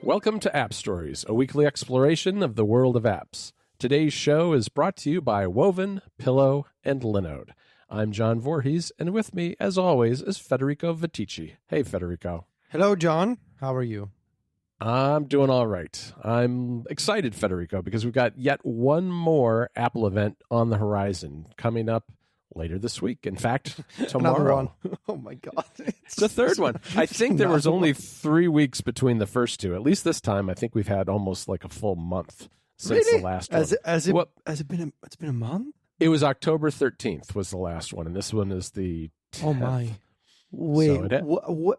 Welcome to App Stories, a weekly exploration of the world of apps. Today's show is brought to you by Woven, Pillow, and Linode. I'm John Voorhees, and with me, as always, is Federico Vitici. Hey, Federico. Hello, John. How are you? I'm doing all right. I'm excited, Federico, because we've got yet one more Apple event on the horizon coming up later this week. In fact, tomorrow. One. Oh, my God. It's the third one. I think there was only 3 weeks between the first two. At least this time, I think we've had almost like a full month since the last one. Has it been a month? It was October 13th was the last one, and this one is the 10th. Oh, my. Wait, So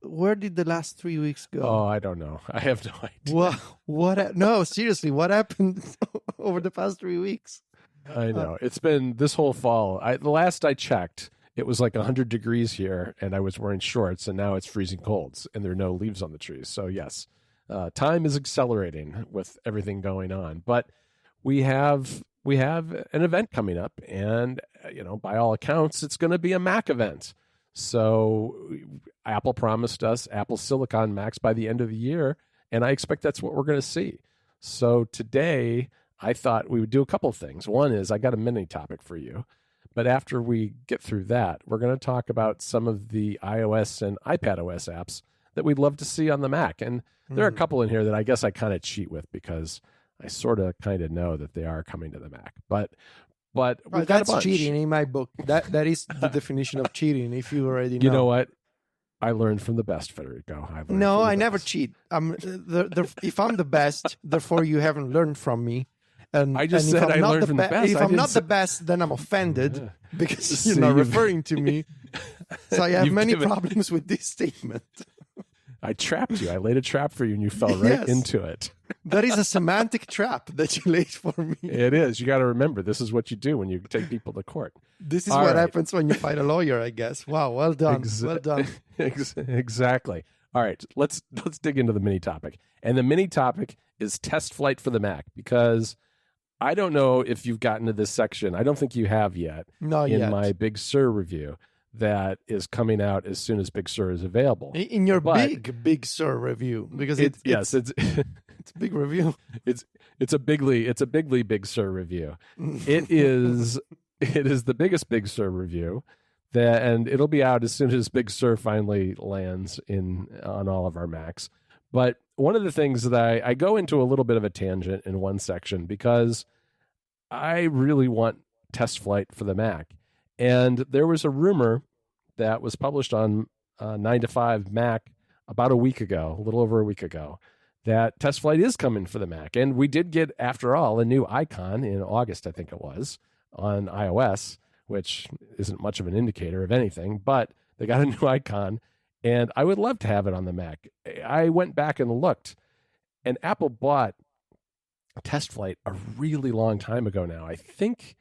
where did the last 3 weeks go? Oh, I don't know. I have no idea. No, seriously, what happened over the past 3 weeks? I know. It's been this whole fall. The last I checked, it was like 100 degrees here, and I was wearing shorts, and now it's freezing cold, and there are no leaves on the trees. So, yes, time is accelerating with everything going on. But we have an event coming up, and, by all accounts, it's going to be a Mac event. So Apple promised us Apple Silicon Macs by the end of the year, and I expect that's what we're going to see. So today, I thought we would do a couple things. One is I got a mini topic for you, but after we get through that, we're going to talk about some of the iOS and iPadOS apps that we'd love to see on the Mac. And there are a couple in here that I guess I kind of cheat with because I sort of kind of know that they are coming to the Mac. But we've got a bunch. Cheating in my book. That is the definition of cheating, if you already know. You know what? I learned from the best, Federico. I never cheat. If I'm the best, therefore you haven't learned from me. And I just said I learned from the best. If I'm not the best, then I'm offended because you're not referring to me. So I have many problems with this statement. I trapped you. I laid a trap for you, and you fell right into it. That is a semantic trap that you laid for me. It is. You got to remember, this is what you do when you take people to court. This is what happens when you fight a lawyer, I guess. Wow, well done. Well done. Exactly. All right, let's dig into the mini topic. And the mini topic is TestFlight for the Mac, because I don't know if you've gotten to this section. I don't think you have yet. Not yet. In my Big Sur review that is coming out as soon as Big Sur is available. In your Big Sur review, because it's a big review. It's a bigly Big Sur review. It is the biggest Big Sur review, and it'll be out as soon as Big Sur finally lands on all of our Macs. But one of the things that I go into a little bit of a tangent in one section because I really want TestFlight for the Mac. And there was a rumor that was published on 9 to 5 Mac about a little over a week ago, that TestFlight is coming for the Mac. And we did get, after all, a new icon in August, I think it was, on iOS, which isn't much of an indicator of anything, but they got a new icon. And I would love to have it on the Mac. I went back and looked, and Apple bought TestFlight a really long time ago now. I think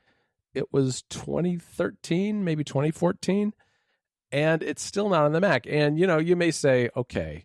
it was 2013, maybe 2014, and it's still not on the Mac. And, you may say, okay,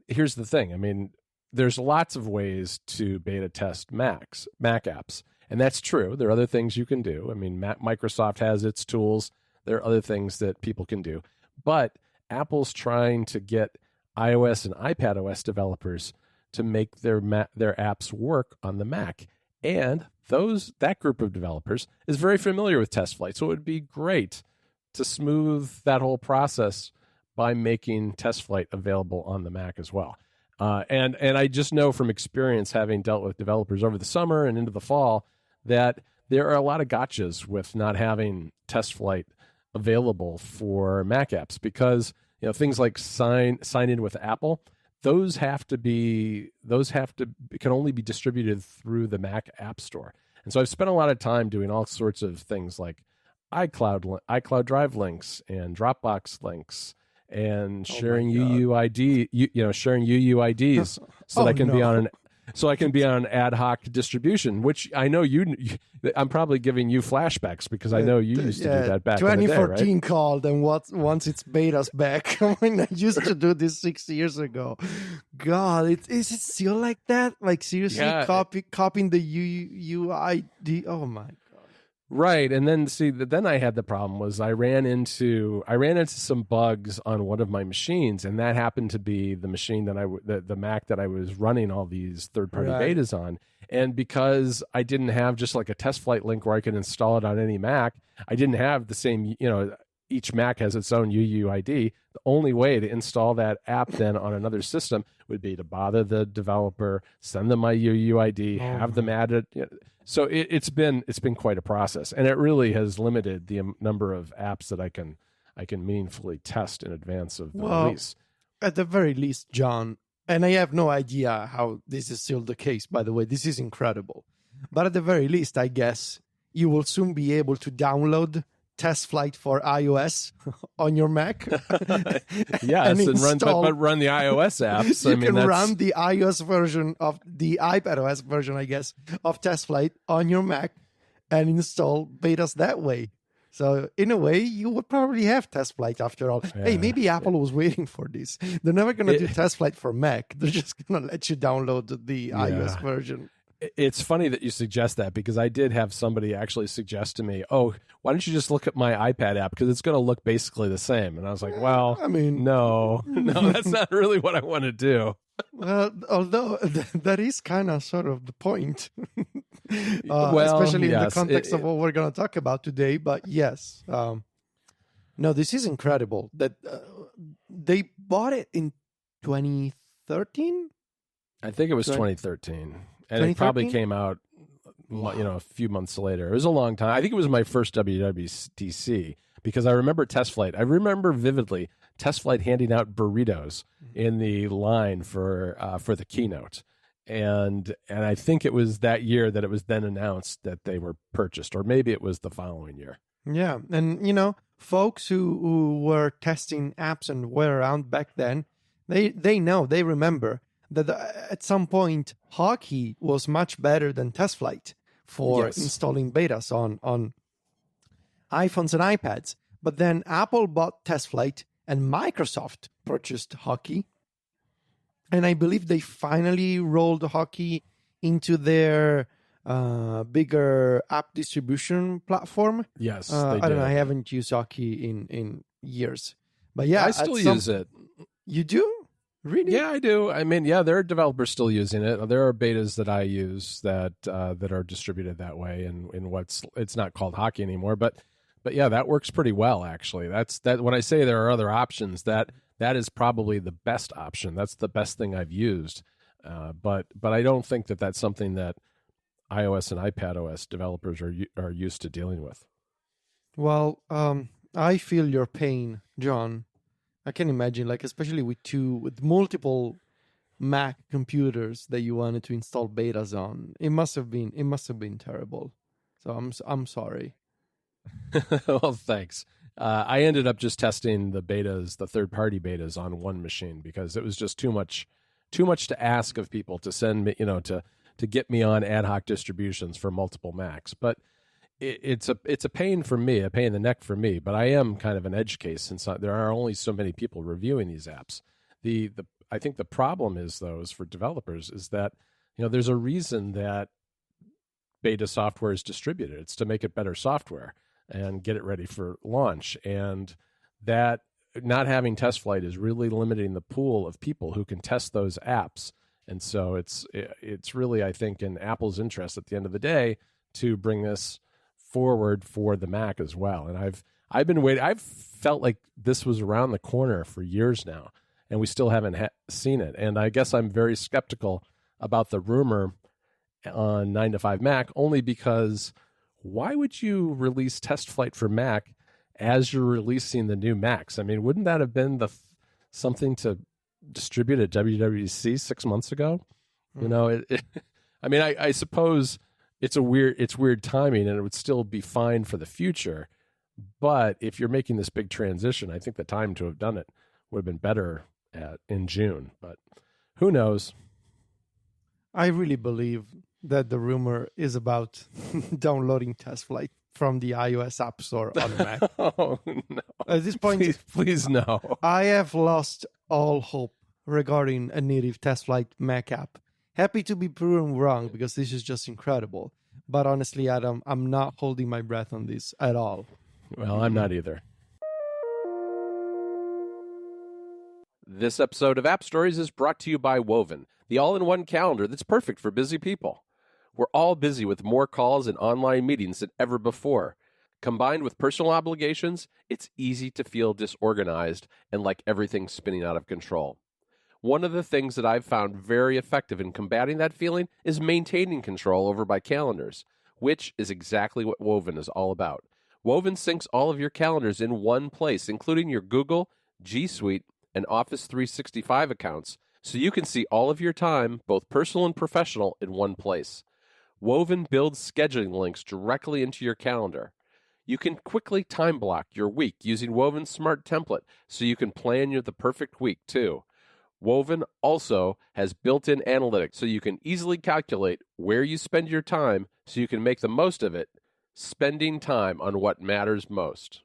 here's the thing. I mean, there's lots of ways to beta test Mac apps, and that's true. There are other things you can do. I mean, Microsoft has its tools. There are other things that people can do. But Apple's trying to get iOS and iPadOS developers to make their apps work on the Mac. And that group of developers is very familiar with TestFlight. So it would be great to smooth that whole process by making TestFlight available on the Mac as well. And I just know from experience, having dealt with developers over the summer and into the fall, that there are a lot of gotchas with not having TestFlight available for Mac apps, because things like sign in with Apple, those can only be distributed through the Mac App Store. And so I've spent a lot of time doing all sorts of things like iCloud Drive links and Dropbox links and sharing UUID, sharing UUIDs so that I can be on an ad hoc distribution, which I know I'm probably giving you flashbacks because I know you used to do that back in the day, right? 2014 called, and once it's betas back. When I used to do this 6 years ago. God, is it still like that? Like seriously, copying the UUID? Oh my God. Right, and then then I had the problem was I ran into some bugs on one of my machines, and that happened to be the machine that the Mac that I was running all these third-party Right. betas on. And because I didn't have just like a TestFlight link where I could install it on any Mac, I didn't have the same, each Mac has its own UUID. The only way to install that app then on another system would be to bother the developer, send them my UUID, have them add it. So it's been quite a process, and it really has limited the number of apps that I can meaningfully test in advance of the release. At the very least, John, and I have no idea how this is still the case, by the way, this is incredible. But at the very least, I guess you will soon be able to download TestFlight for iOS on your Mac. Yes, and run the iOS apps. You can run the iOS version of the iPadOS version, I guess, of TestFlight on your Mac and install betas that way. So in a way, you would probably have TestFlight after all. Yeah. Hey, maybe Apple was waiting for this. They're never going to do TestFlight for Mac. They're just going to let you download the iOS version. It's funny that you suggest that, because I did have somebody actually suggest to me, oh, why don't you just look at my iPad app, because it's going to look basically the same. And I was like, well, I mean, no, that's not really what I want to do. Although that is kind of sort of the point, especially in the context of what we're going to talk about today. But yes, no, this is incredible that they bought it in 2013. I think it was 2013. And it probably came out, a few months later. It was a long time. I think it was my first WWDC, because I remember TestFlight. I remember vividly TestFlight handing out burritos in the line for the keynote, and I think it was that year that it was then announced that they were purchased, or maybe it was the following year. Yeah, and folks who were testing apps and were around back then, they remember that at some point Hockey was much better than TestFlight for installing betas on iPhones and iPads. But then Apple bought TestFlight and Microsoft purchased Hockey. And I believe they finally rolled Hockey into their bigger app distribution platform. Yes, they I don't did. know. I haven't used Hockey in years. But yeah, I still use it. You do? Really? Yeah, I do. I mean, yeah, there are developers still using it. There are betas that I use that are distributed that way, and in it's not called Hockey anymore. But yeah, that works pretty well, actually. That's when I say there are other options, that is probably the best option. That's the best thing I've used. But I don't think that that's something that iOS and iPadOS developers are used to dealing with. Well, I feel your pain, John. I can imagine, especially with multiple Mac computers that you wanted to install betas on. It must have been terrible. So I'm sorry. Well, thanks. I ended up just testing the third-party betas on one machine, because it was just too much to ask of people to send me, to get me on ad hoc distributions for multiple Macs. But it's a pain for me, a pain in the neck for me. But I am kind of an edge case, since there are only so many people reviewing these apps. I think the problem is for developers is that there's a reason that beta software is distributed. It's to make it better software and get it ready for launch. And that not having TestFlight is really limiting the pool of people who can test those apps. And so it's really, I think, in Apple's interest at the end of the day to bring this forward for the Mac as well. And I've been waiting. I've felt like this was around the corner for years now, and we still haven't seen it. And I guess I'm very skeptical about the rumor on 9 to 5 Mac, only because why would you release TestFlight for Mac as you're releasing the new Macs? I mean, wouldn't that have been something to distribute at WWDC 6 months ago? I mean, I suppose it's weird timing, and it would still be fine for the future. But if you're making this big transition, I think the time to have done it would have been better in June. But who knows? I really believe that the rumor is about downloading TestFlight from the iOS App Store on the Mac. Oh, no. At this point, please no. I have lost all hope regarding a native TestFlight Mac app. Happy to be proven wrong, because this is just incredible. But honestly, Adam, I'm not holding my breath on this at all. Well, I'm not either. This episode of App Stories is brought to you by Woven, the all-in-one calendar that's perfect for busy people. We're all busy with more calls and online meetings than ever before. Combined with personal obligations, it's easy to feel disorganized and like everything's spinning out of control. One of the things that I've found very effective in combating that feeling is maintaining control over my calendars, which is exactly what Woven is all about. Woven syncs all of your calendars in one place, including your Google, G Suite, and Office 365 accounts, so you can see all of your time, both personal and professional, in one place. Woven builds scheduling links directly into your calendar. You can quickly time block your week using Woven's smart template, so you can plan the perfect week, too. Woven also has built-in analytics, so you can easily calculate where you spend your time so you can make the most of it, spending time on what matters most.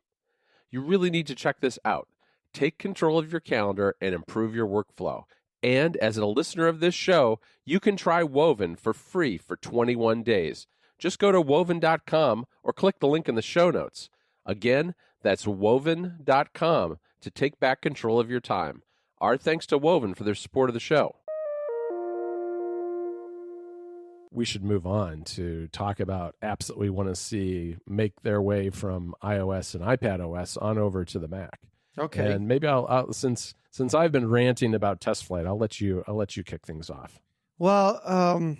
You really need to check this out. Take control of your calendar and improve your workflow. And as a listener of this show, you can try Woven for free for 21 days. Just go to woven.com or click the link in the show notes. Again, that's woven.com to take back control of your time. Our thanks to Woven for their support of the show. We should move on to talk about apps that we want to see make their way from iOS and iPadOS on over to the Mac. Okay. And maybe I'll since I've been ranting about TestFlight, I'll let you kick things off. Well,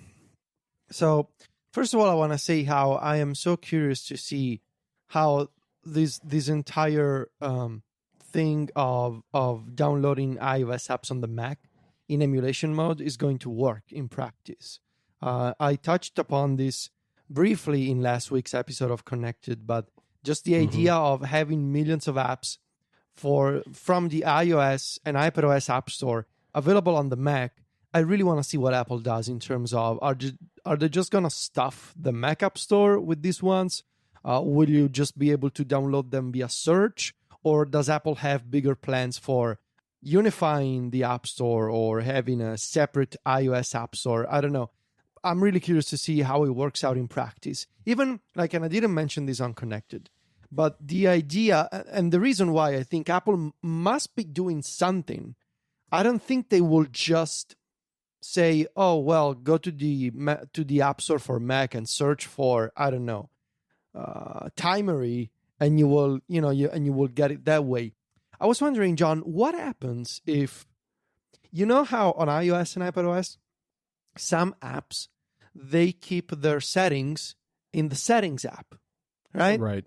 so first of all, I want to say how I am so curious to see how this entire thing of downloading iOS apps on the Mac in emulation mode is going to work in practice. I touched upon this briefly in last week's episode of Connected, but just the idea of having millions of apps from the iOS and iPadOS App Store available on the Mac, I really want to see what Apple does in terms of are they just going to stuff the Mac App Store with these ones? Will you just be able to download them via search? Or does Apple have bigger plans for unifying the App Store or having a separate iOS App Store? I don't know. I'm really curious to see how it works out in practice. Even, and I didn't mention this on Connected, but the idea and the reason why I think Apple must be doing something, I don't think they will just say, oh, well, go to the App Store for Mac and search for, I don't know, Timery, and you will, you will get it that way. I was wondering, John, what happens if, how on iOS and iPadOS, some apps, they keep their settings in the Settings app, right? Right.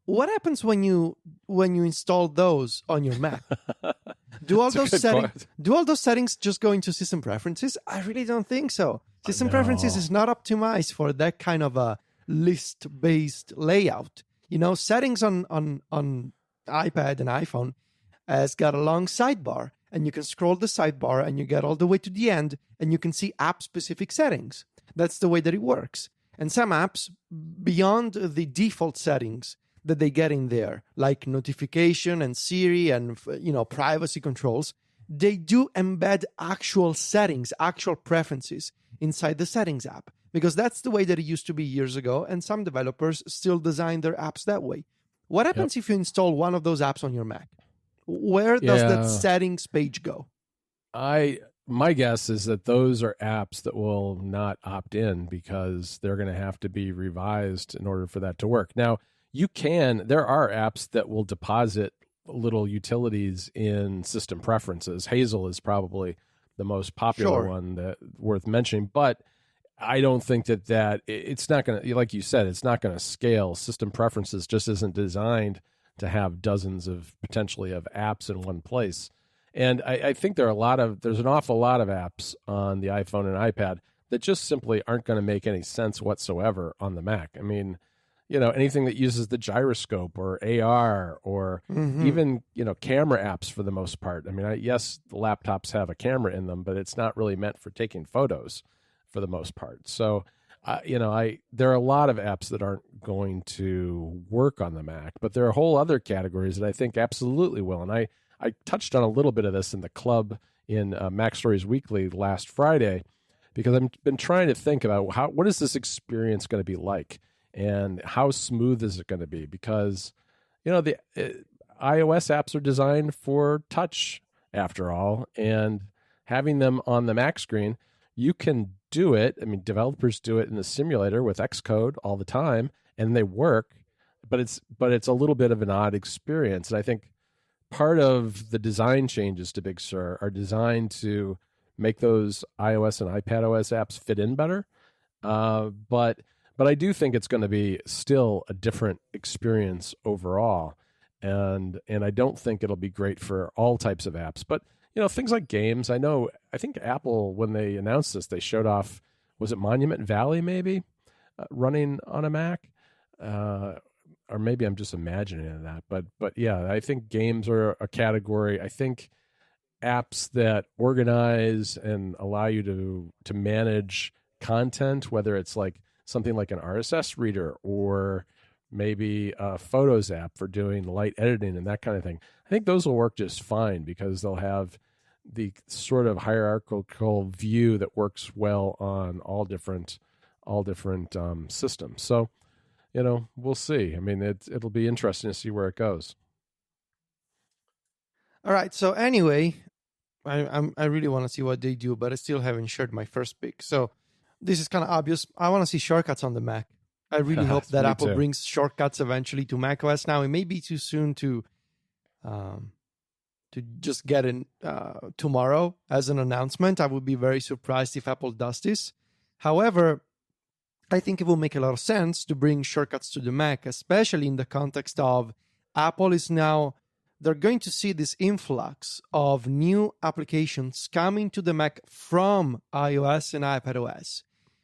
What happens when you install those on your Mac? Do all those settings just go into System Preferences? I really don't think so. System Preferences is not optimized for that kind of a list-based layout. Settings on iPad and iPhone has got a long sidebar, and you can scroll the sidebar and you get all the way to the end, and you can see app-specific settings. That's the way that it works. And some apps, beyond the default settings that they get in there, like notification and Siri and privacy controls, they do embed actual settings, actual preferences inside the Settings app, because that's the way that it used to be years ago, and some developers still design their apps that way. What happens if you install one of those apps on your Mac? Where does that settings page go? My guess is that those are apps that will not opt in because they're going to have to be revised in order for that to work. Now, there are apps that will deposit little utilities in System Preferences. Hazel is probably the most popular one that worth mentioning, but I don't think that it's not going to, like you said, it's not going to scale. System Preferences just isn't designed to have dozens of potentially of apps in one place. And I think there's an awful lot of apps on the iPhone and iPad that just simply aren't going to make any sense whatsoever on the Mac. I mean, anything that uses the gyroscope or AR or even, camera apps for the most part. I mean, yes, the laptops have a camera in them, but it's not really meant for taking photos for the most part. So, there are a lot of apps that aren't going to work on the Mac, but there are whole other categories that I think absolutely will. And I touched on a little bit of this in the club in Mac Stories Weekly last Friday. because I've been trying to think about what is this experience going to be like, and how smooth is it going to be? Because the iOS apps are designed for touch after all, and having them on the Mac screen, you can do it. I mean, developers do it in the simulator with Xcode all the time, and they work. But it's a little bit of an odd experience, and I think part of the design changes to Big Sur are designed to make those iOS and iPadOS apps fit in better. But I do think it's going to be still a different experience overall, and I don't think it'll be great for all types of apps. But things like games. I think Apple, when they announced this, they showed off, was it Monument Valley maybe, running on a Mac. Or maybe I'm just imagining that, but yeah, I think games are a category. I think apps that organize and allow you to manage content, whether it's like something like an RSS reader or maybe a Photos app for doing light editing and that kind of thing. I think those will work just fine because they'll have the sort of hierarchical view that works well on all different systems. So, we'll see. I mean, it'll be interesting to see where it goes. All right. So anyway, I really want to see what they do, but I still haven't shared my first pick. So this is kind of obvious. I want to see shortcuts on the Mac. I really hope that Apple brings shortcuts eventually to macOS. Now, it may be too soon to just get in tomorrow as an announcement. I would be very surprised if Apple does this. However, I think it will make a lot of sense to bring shortcuts to the Mac, especially in the context of Apple is now, they're going to see this influx of new applications coming to the Mac from iOS and iPadOS,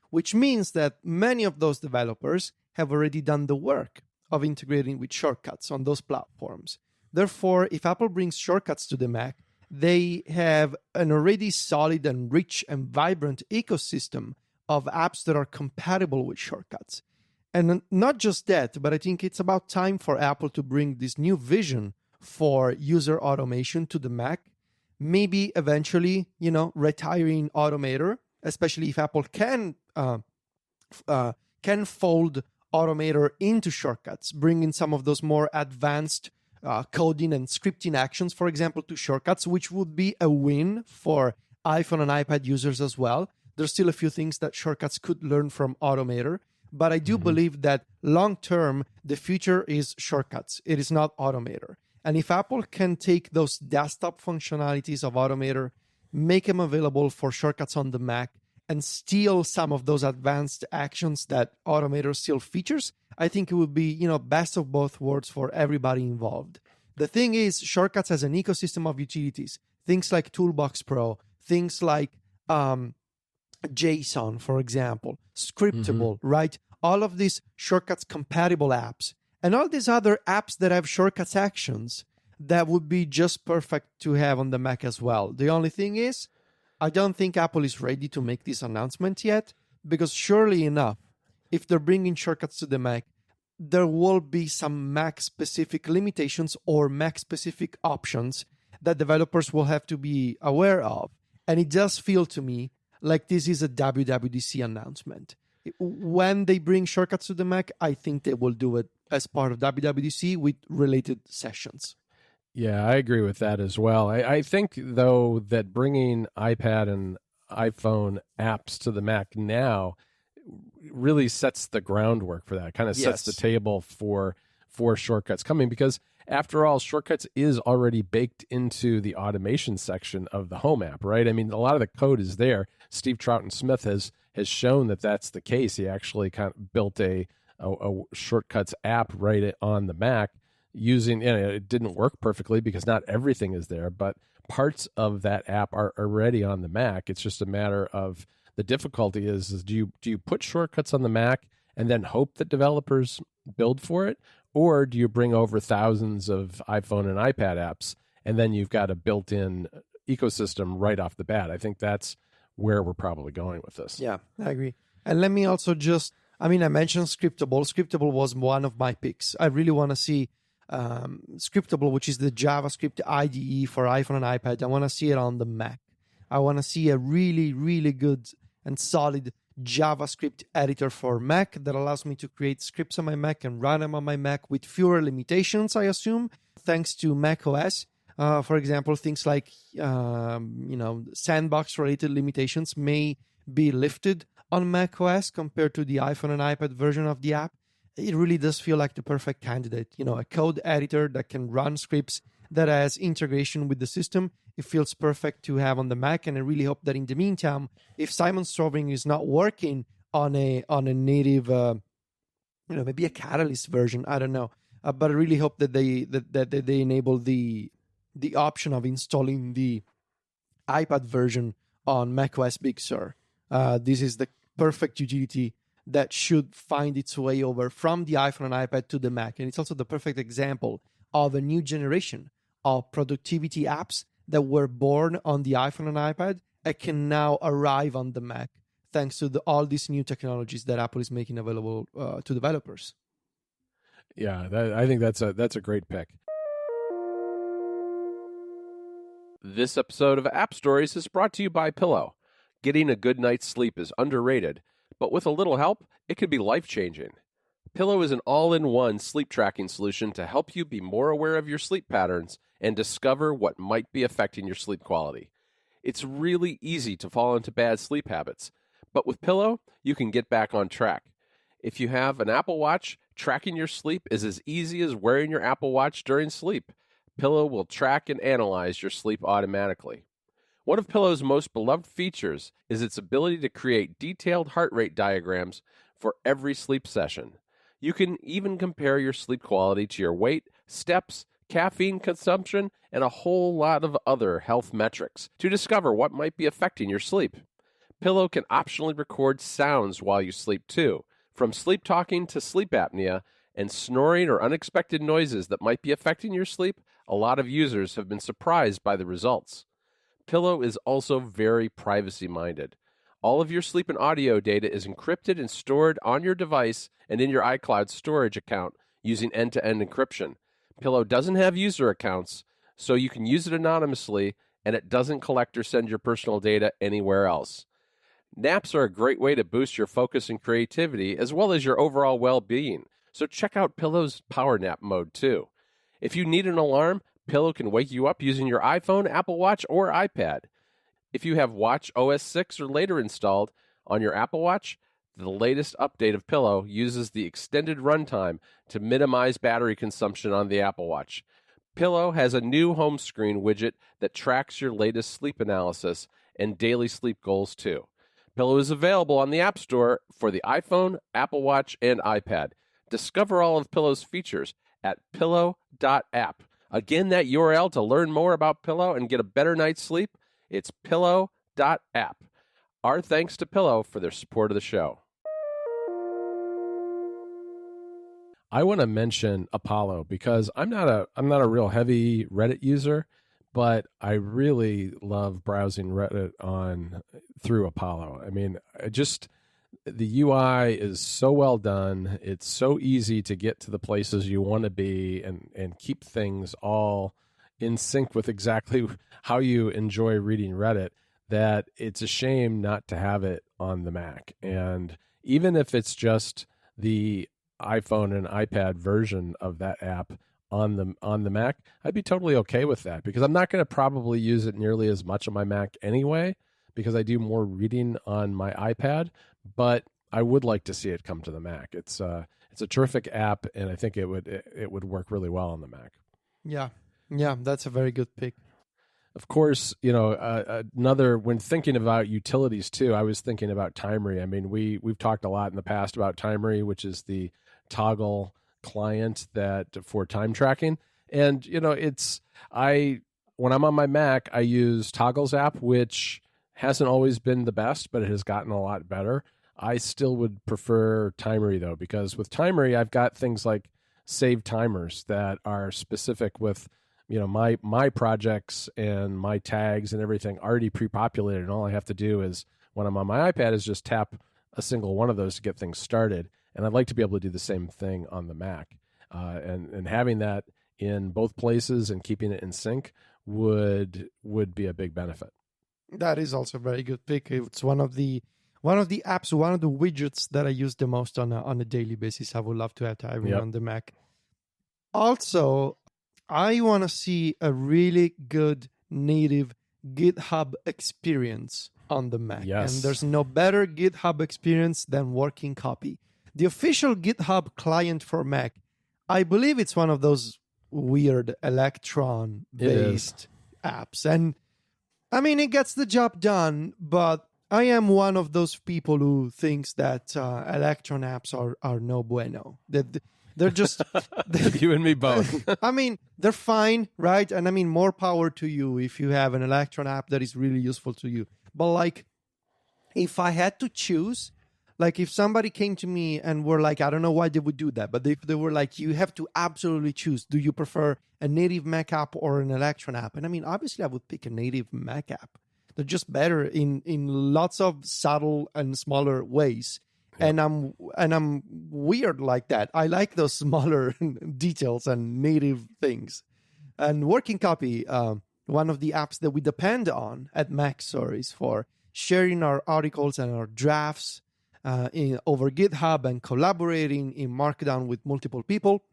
which means that many of those developers have already done the work of integrating with shortcuts on those platforms. Therefore, if Apple brings shortcuts to the Mac, they have an already solid and rich and vibrant ecosystem of apps that are compatible with shortcuts. And not just that, but I think it's about time for Apple to bring this new vision for user automation to the Mac. Maybe eventually, retiring Automator, especially if Apple can fold Automator into shortcuts, bringing some of those more advanced coding and scripting actions, for example, to shortcuts, which would be a win for iPhone and iPad users as well. There's still a few things that shortcuts could learn from Automator, but I do believe that long-term, the future is shortcuts. It is not Automator. And if Apple can take those desktop functionalities of Automator, make them available for shortcuts on the Mac, and steal some of those advanced actions that Automator still features, I think it would be, best of both worlds for everybody involved. The thing is, shortcuts has an ecosystem of utilities, things like Toolbox Pro, things like JSON, for example, Scriptable, right? All of these shortcuts compatible apps, and all these other apps that have shortcuts actions that would be just perfect to have on the Mac as well. The only thing is, I don't think Apple is ready to make this announcement yet, because surely enough, if they're bringing shortcuts to the Mac, there will be some Mac-specific limitations or Mac-specific options that developers will have to be aware of. And it does feel to me like this is a WWDC announcement. When they bring shortcuts to the Mac, I think they will do it as part of WWDC with related sessions. Yeah, I agree with that as well. I think, though, that bringing iPad and iPhone apps to the Mac now really sets the groundwork for that, kind of sets the table for shortcuts coming, because after all, shortcuts is already baked into the automation section of the Home app, right? I mean, a lot of the code is there. Steve Troughton-Smith has shown that that's the case. He actually kind of built a shortcuts app right on the Mac using, it didn't work perfectly because not everything is there, but parts of that app are already on the Mac. It's just a matter of the difficulty is do you put shortcuts on the Mac and then hope that developers build for it? Or do you bring over thousands of iPhone and iPad apps and then you've got a built-in ecosystem right off the bat? I think that's where we're probably going with this. Yeah, I agree. And let me also I mentioned Scriptable. Scriptable was one of my picks. I really want to see Scriptable, which is the JavaScript IDE for iPhone and iPad. I want to see it on the Mac. I want to see a really, really good and solid JavaScript editor for Mac that allows me to create scripts on my Mac and run them on my Mac with fewer limitations, I assume, thanks to macOS. For example, things like sandbox-related limitations may be lifted on macOS compared to the iPhone and iPad version of the app. It really does feel like the perfect candidate. A code editor that can run scripts, that has integration with the system. It feels perfect to have on the Mac, and I really hope that in the meantime, if Simon's solving is not working on a native, maybe a Catalyst version, I don't know, but I really hope that they enable the option of installing the iPad version on macOS Big Sur. This is the perfect utility that should find its way over from the iPhone and iPad to the Mac. And it's also the perfect example of a new generation of productivity apps that were born on the iPhone and iPad and can now arrive on the Mac thanks to all these new technologies that Apple is making available to developers. Yeah, I think that's a great pick. This episode of App Stories is brought to you by Pillow. Getting a good night's sleep is underrated, but with a little help, it can be life-changing. Pillow is an all-in-one sleep tracking solution to help you be more aware of your sleep patterns and discover what might be affecting your sleep quality. It's really easy to fall into bad sleep habits, but with Pillow, you can get back on track. If you have an Apple Watch, tracking your sleep is as easy as wearing your Apple Watch during sleep. Pillow will track and analyze your sleep automatically. One of Pillow's most beloved features is its ability to create detailed heart rate diagrams for every sleep session. You can even compare your sleep quality to your weight, steps, caffeine consumption, and a whole lot of other health metrics to discover what might be affecting your sleep. Pillow can optionally record sounds while you sleep too, from sleep talking to sleep apnea and snoring or unexpected noises that might be affecting your sleep. A lot of users have been surprised by the results. Pillow is also very privacy-minded. All of your sleep and audio data is encrypted and stored on your device and in your iCloud storage account using end-to-end encryption. Pillow doesn't have user accounts, so you can use it anonymously, and it doesn't collect or send your personal data anywhere else. Naps are a great way to boost your focus and creativity, as well as your overall well-being, so check out Pillow's Power Nap mode too. If you need an alarm, Pillow can wake you up using your iPhone, Apple Watch, or iPad. If you have Watch OS 6 or later installed on your Apple Watch, the latest update of Pillow uses the extended runtime to minimize battery consumption on the Apple Watch. Pillow has a new home screen widget that tracks your latest sleep analysis and daily sleep goals too. Pillow is available on the App Store for the iPhone, Apple Watch, and iPad. Discover all of Pillow's features at pillow.app. Again, that URL to learn more about Pillow and get a better night's sleep, it's pillow.app. Our thanks to Pillow for their support of the show. I want to mention Apollo because I'm not a real heavy Reddit user, but I really love browsing Reddit through Apollo. I mean, the UI is so well done. It's so easy to get to the places you want to be and keep things all in sync with exactly how you enjoy reading Reddit, that it's a shame not to have it on the Mac. And even if it's just the iPhone and iPad version of that app on the Mac, I'd be totally okay with that, because I'm not going to probably use it nearly as much on my Mac anyway, because I do more reading on my iPad, but I would like to see it come to the Mac. It's a terrific app, and I think it would work really well on the Mac. Yeah, that's a very good pick. Of course, when thinking about utilities too, I was thinking about Timery. I mean, we've talked a lot in the past about Timery, which is the toggle client that for time tracking. And when I'm on my Mac, I use Toggles app, which hasn't always been the best, but it has gotten a lot better. I still would prefer Timery though, because with Timery, I've got things like save timers that are specific with my projects and my tags and everything already pre-populated, and all I have to do is, when I'm on my iPad, is just tap a single one of those to get things started. And I'd like to be able to do the same thing on the Mac, and having that in both places and keeping it in sync would be a big benefit. That is also a very good pick. It's one of the one of the apps, one of the widgets that I use the most on a daily basis. I would love to have it on the Mac. Also, I want to see a really good native GitHub experience on the Mac. Yes. And there's no better GitHub experience than Working Copy. The official GitHub client for Mac, I believe it's one of those weird Electron-based apps. And I mean, it gets the job done, but I am one of those people who thinks that Electron apps are no bueno. They're just... You and me both. I mean, they're fine, right? And I mean, more power to you if you have an Electron app that is really useful to you. But like, if I had to choose, like if somebody came to me and were like, I don't know why they would do that, but if they were like, you have to absolutely choose, do you prefer a native Mac app or an Electron app? And I mean, obviously I would pick a native Mac app. They're just better in lots of subtle and smaller ways. Yeah. And I'm weird like that. I like those smaller details and native things. And Working Copy, one of the apps that we depend on at Mac Stories for sharing our articles and our drafts over GitHub and collaborating in Markdown with multiple people.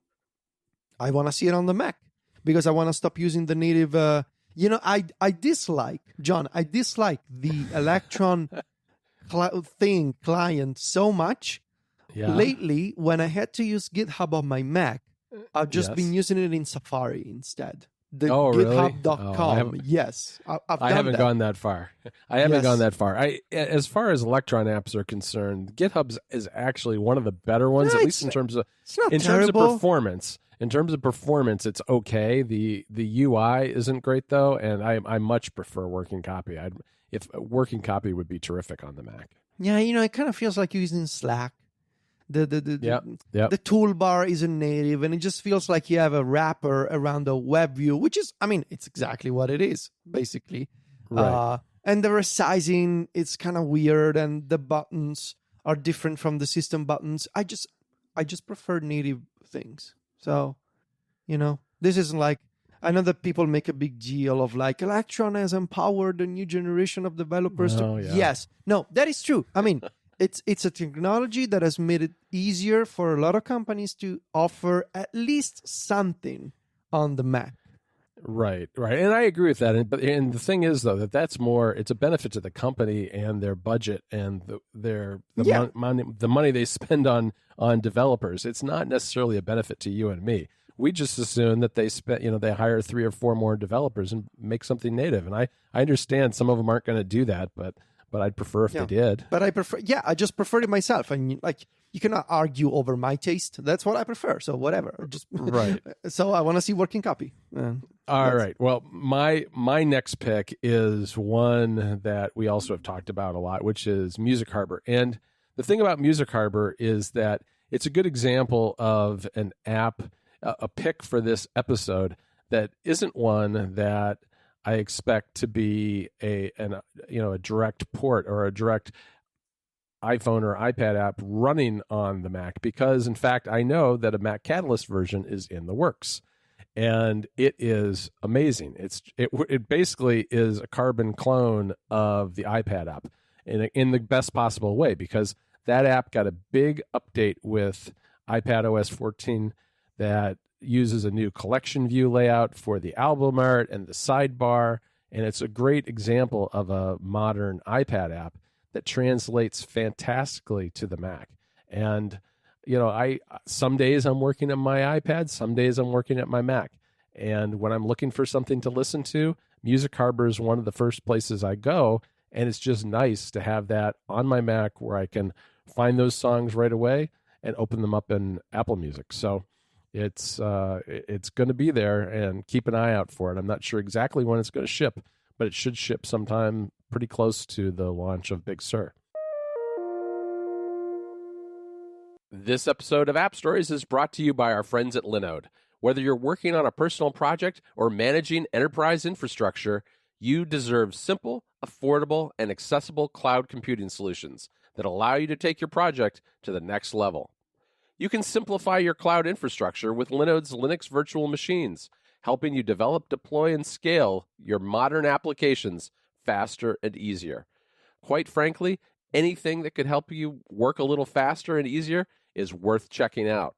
I want to see it on the Mac because I want to stop using the native. I dislike, John, the Electron client so much. Yeah. Lately, when I had to use GitHub on my Mac, I've just been using it in Safari instead. GitHub.com. Really? Yes. I haven't gone that far. As far as Electron apps are concerned, GitHub is actually one of the better ones, at least in terms of performance. In terms of performance, it's okay. The UI isn't great though, and I much prefer Working Copy. If Working Copy would be terrific on the Mac. Yeah, it kind of feels like using Slack. The toolbar isn't native, and it just feels like you have a wrapper around the web view, which is, I mean, it's exactly what it is, basically. Right. And the resizing, it's kind of weird, and the buttons are different from the system buttons. I just prefer native things. So, this isn't like, I know that people make a big deal of like, Electron has empowered a new generation of developers. Yes. No, that is true. I mean, it's a technology that has made it easier for a lot of companies to offer at least something on the Mac. Right. And I agree with that. And the thing is, though, that's more, it's a benefit to the company and their budget and the money they spend on developers. It's not necessarily a benefit to you and me. We just assume that they they hire 3 or 4 more developers and make something native. And I understand some of them aren't going to do that, but I'd prefer if they did. But I just prefer it myself. And like, you cannot argue over my taste. That's what I prefer. So whatever. Right. So I want to see Working Copy. All right. Well, my next pick is one that we also have talked about a lot, which is Music Harbor. And the thing about Music Harbor is that it's a good example of an app, a pick for this episode that isn't one that I expect to be a direct port or a direct iPhone or iPad app running on the Mac, because in fact I know that a Mac Catalyst version is in the works, and it is amazing. It basically is a carbon clone of the iPad app in the best possible way, because that app got a big update with iPad OS 14 that uses a new collection view layout for the album art and the sidebar, and it's a great example of a modern iPad app that translates fantastically to the Mac. And some days I'm working on my iPad, some days I'm working at my Mac, and when I'm looking for something to listen to, Music Harbor is one of the first places I go, and it's just nice to have that on my Mac where I can find those songs right away and open them up in Apple Music. So it's going to be there, and keep an eye out for it. I'm not sure exactly when it's going to ship, but it should ship sometime pretty close to the launch of Big Sur. This episode of App Stories is brought to you by our friends at Linode. Whether you're working on a personal project or managing enterprise infrastructure, you deserve simple, affordable, and accessible cloud computing solutions that allow you to take your project to the next level. You can simplify your cloud infrastructure with Linode's Linux virtual machines, helping you develop, deploy, and scale your modern applications faster and easier. Quite frankly, anything that could help you work a little faster and easier is worth checking out.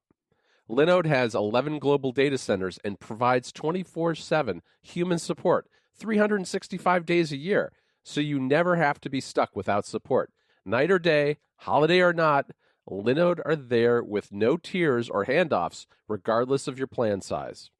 Linode has 11 global data centers and provides 24/7 human support, 365 days a year, so you never have to be stuck without support. Night or day, holiday or not, Linode are there with no tiers or handoffs, regardless of your plan size.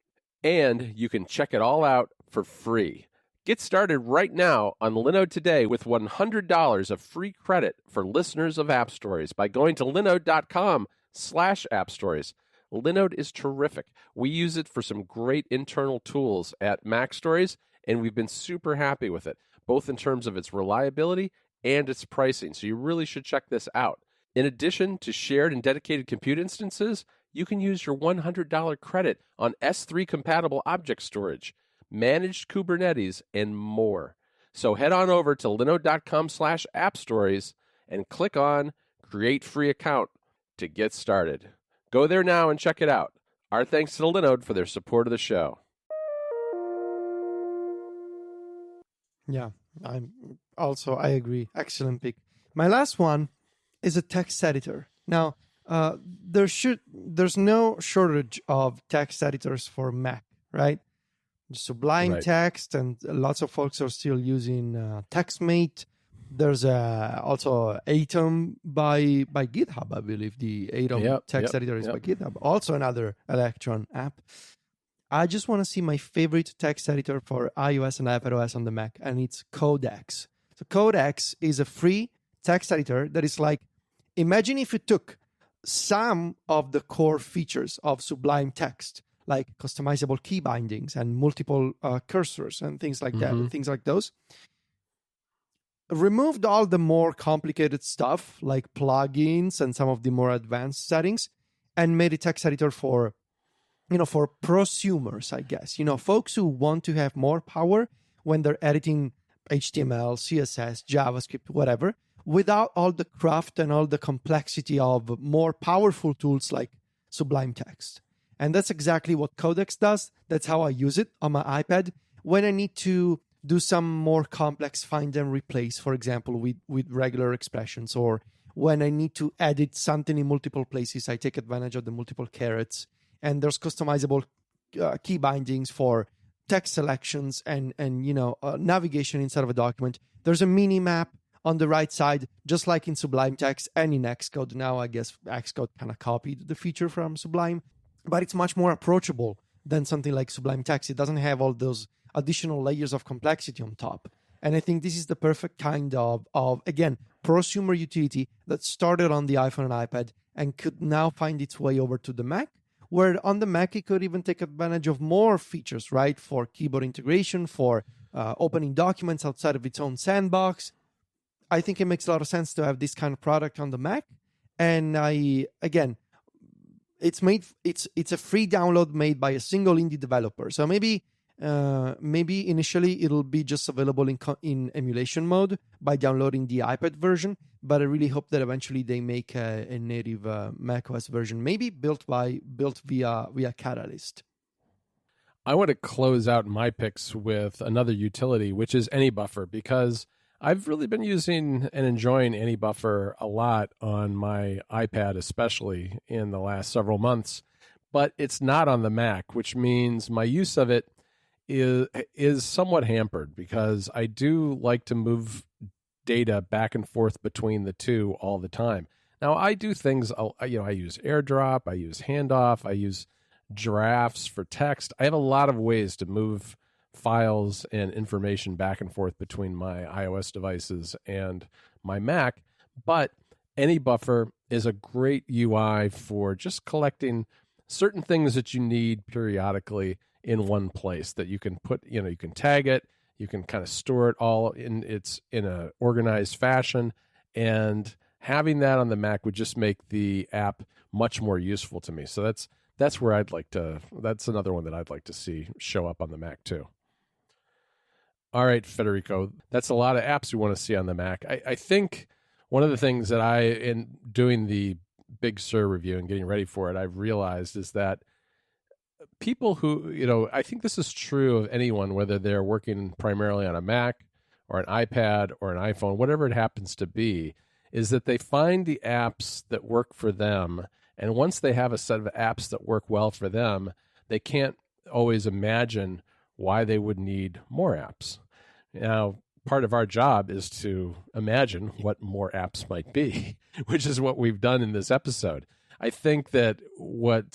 And you can check it all out for free. Get started right now on Linode today with $100 of free credit for listeners of App Stories by going to linode.com/appstories. Linode is terrific. We use it for some great internal tools at Mac Stories, and we've been super happy with it, both in terms of its reliability and its pricing. So you really should check this out. In addition to shared and dedicated compute instances, you can use your $100 credit on S3 compatible object storage, managed Kubernetes, and more. So head on over to linode.com/appstories and click on Create Free Account to get started. Go there now and check it out. Our thanks to Linode for their support of the show. Yeah, I agree. Excellent pick. My last one is a text editor. Now, there's no shortage of text editors for Mac, right? Sublime Right. Text, and lots of folks are still using TextMate. There's also Atom by GitHub, I believe. The Atom text editor is by GitHub. Also another Electron app. I just want to see my favorite text editor for iOS and iPadOS on the Mac, and it's Codex. So Codex is a free text editor that is like, imagine if you took some of the core features of Sublime Text, like customizable key bindings and multiple cursors and things like that, things like those. Removed all the more complicated stuff like plugins and some of the more advanced settings, and made a text editor for prosumers, I guess. Folks who want to have more power when they're editing HTML, CSS, JavaScript, whatever, without all the craft and all the complexity of more powerful tools like Sublime Text. And that's exactly what Codex does. That's how I use it on my iPad when I need to do some more complex find and replace, for example, with regular expressions, or when I need to edit something in multiple places, I take advantage of the multiple carets. And there's customizable key bindings for text selections and navigation inside of a document. There's a mini map on the right side, just like in Sublime Text and in Xcode. Now, I guess Xcode kind of copied the feature from Sublime, but it's much more approachable than something like Sublime Text. It doesn't have all those additional layers of complexity on top. And I think this is the perfect kind of again, prosumer utility that started on the iPhone and iPad and could now find its way over to the Mac, where on the Mac, it could even take advantage of more features, right? For keyboard integration, for opening documents outside of its own sandbox. I think it makes a lot of sense to have this kind of product on the Mac. And it's a free download made by a single indie developer. So maybe initially it'll be just available in emulation mode by downloading the iPad version, but I really hope that eventually they make a native macOS version, maybe built via Catalyst. I want to close out my picks with another utility, which is AnyBuffer, because I've really been using and enjoying AnyBuffer a lot on my iPad, especially in the last several months, but it's not on the Mac, which means my use of it is somewhat hampered, because I do like to move data back and forth between the two all the time. Now, I do things, I use AirDrop, I use Handoff, I use drafts for text. I have a lot of ways to move files and information back and forth between my iOS devices and my Mac, but AnyBuffer is a great UI for just collecting certain things that you need periodically in one place that you can put, you can tag it, you can kind of store it all in a organized fashion, and having that on the Mac would just make the app much more useful to me. So that's where that's another one that I'd like to see show up on the Mac too. All right, Federico, that's a lot of apps we want to see on the Mac. I think one of the things that in doing the Big Sur review and getting ready for it, I've realized is that people who, I think this is true of anyone, whether they're working primarily on a Mac or an iPad or an iPhone, whatever it happens to be, is that they find the apps that work for them. And once they have a set of apps that work well for them, they can't always imagine why they would need more apps. Now, part of our job is to imagine what more apps might be, which is what we've done in this episode. I think that what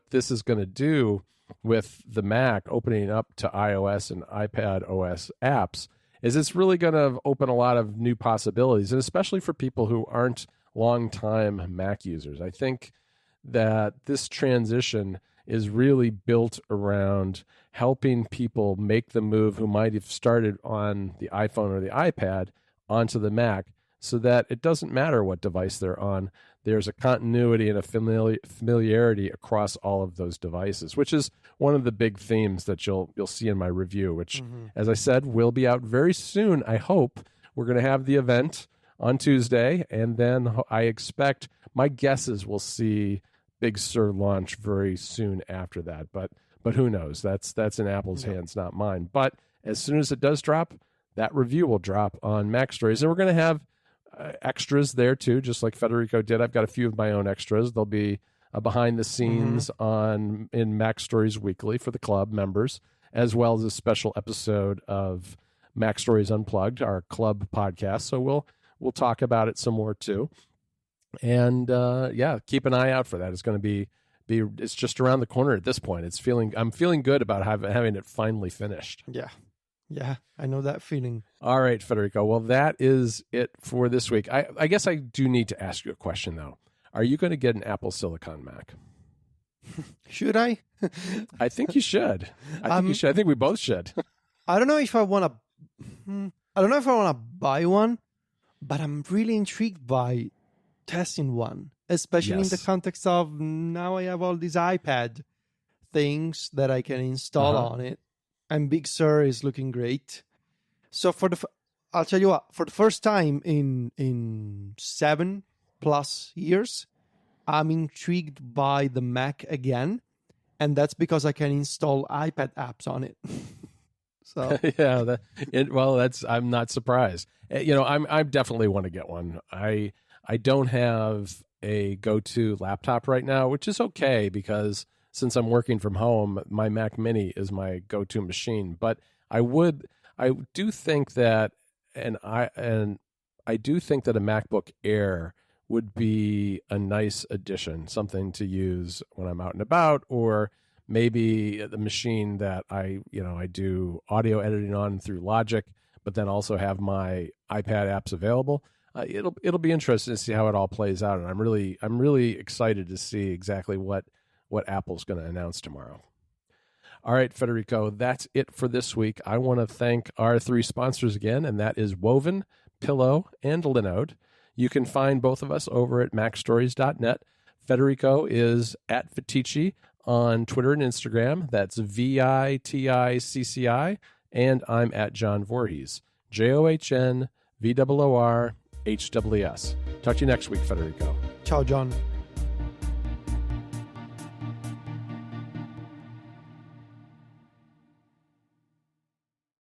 this is going to do with the Mac opening up to iOS and iPad OS apps is it's really going to open a lot of new possibilities, and especially for people who aren't long-time Mac users. I think that this transition is really built around helping people make the move who might have started on the iPhone or the iPad onto the Mac, so that it doesn't matter what device they're on. There's a continuity and a familiarity across all of those devices, which is one of the big themes that you'll see in my review, which, as I said, will be out very soon. I hope we're going to have the event on Tuesday, and then I expect, my guess is we'll see Big Sur launch very soon after that. But who knows? That's in Apple's hands, not mine. But as soon as it does drop, that review will drop on Mac Stories, and we're going to have extras there too, just like Federico did. I've got a few of my own extras. There'll be a behind the scenes in Mac Stories Weekly for the club members, as well as a special episode of Mac Stories Unplugged, our club podcast. So we'll talk about it some more too. And keep an eye out for that. It's going to be it's just around the corner at this point. I'm feeling good about having it finally finished. Yeah, I know that feeling. All right, Federico. Well, that is it for this week. I guess I do need to ask you a question, though. Are you going to get an Apple Silicon Mac? Should I? I think you should. I think you should. I think we both should. I don't know if I want to buy one, but I'm really intrigued by testing one, especially in the context of now I have all these iPad things that I can install on it. And Big Sur is looking great. So I'll tell you what, for the first time in 7+ years, I'm intrigued by the Mac again, and that's because I can install iPad apps on it. So I'm not surprised. I definitely want to get one. I don't have a go-to laptop right now, which is okay because since I'm working from home, my Mac Mini is my go-to machine. But I do think that a MacBook Air would be a nice addition, something to use when I'm out and about, or maybe the machine that I do audio editing on through Logic, but then also have my iPad apps available. It'll be interesting to see how it all plays out, and I'm really excited to see exactly what Apple's going to announce tomorrow. All right, Federico, that's it for this week. I want to thank our 3 sponsors again, and that is Woven, Pillow, and Linode. You can find both of us over at macstories.net. Federico is at Fetici on Twitter and Instagram. That's VITICCI. And I'm at John Voorhees, JOHNVOORHWS. Talk to you next week, Federico. Ciao, John.